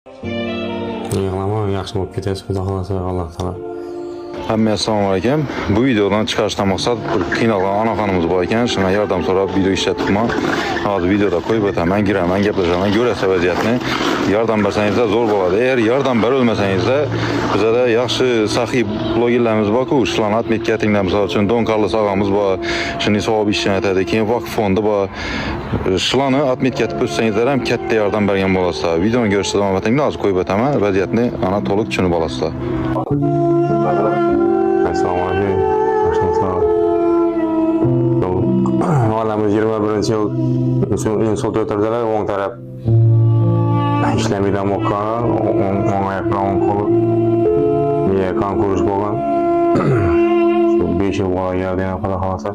Yığlama, yaxşı olub gedəsə, Xuda xalasa, Allah təala. Həmmə assalamu alaykum. Bu videodan çıxarışdan məqsəd bir qıynalan ana xanımız var ikən, şuna yardım sonra video işlətmə. Hazır videoda qoyub ötəmən girəmən, gəpləcəmən, görəsə vəziyyətini. Yardım bərsənizdə zor boladı. Əgər yardım bər ölməsənizdə bizə də yaxşı saxi blogerlərimiz var ki, Şlanat Metkətinlə misal üçün Don Carlos ağamız var. Şimdi savab işlənətədir ki, vakf fondu var. Şlanı at metkətib ötsənizlərəm kətdə yardım bərgən bolasılar. Videonu görüşsə davam etəmən az qoyub ötəmən vəziyyətini ana toluq çünü bolasılar. Assalamu alaykum. Başınızlar. Valamiz 21-ci il insult ötürdülər, on tərəf işləməkdən moqqanı, on ayaqla, on kolu, niyə kan kuruş boğan. 5 yıl bola gəldi, yəni Xuda xalasa.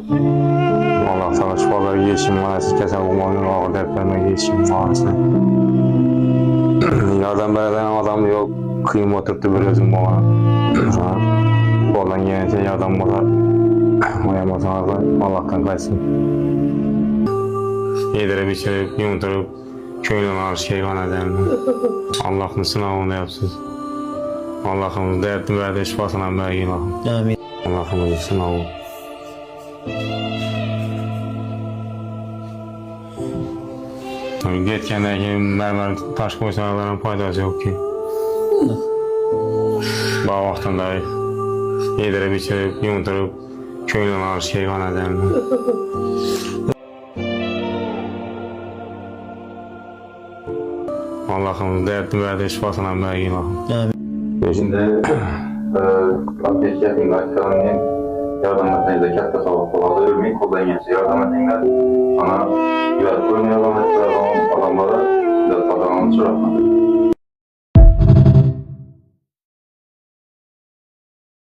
Allah sana şifa ver, yeşim manəsiz kəsən olmanın, ağır dəflərmə yeşim manəsiz. Yardım bərədən adam yox, kıyım oturtdu bir özüm boğan. Oradan gelince yardım bana oyamazsanız Allah'tan kaçsın. Yedirip içirip, yumdurup, köylün arış heyvan edelim. Allah'ın sınavını yapsın. Allah'ımız dertli verdi, şifasına vergin Allah'ım. Amin. Allah'ımızın sınavı. Getkəndə ki, mərmər taş qoysanlarının faydası yok ki. Bağ vaxtında yedirip içirip, yumdurup, köylün arış heyvan edelim. Allah'ımız dertli verdi, şifasına vergin Allah'ım. Amin. Şimdi Metkətin qaçlarının yardım etməyizdə kətdə savab oladı. Ölmeyin, koldan yenisi yardım etməyinlər. Ana güvət qoyun yardım etməyinlər adamlara güvət pazarlanı çıxartmadı.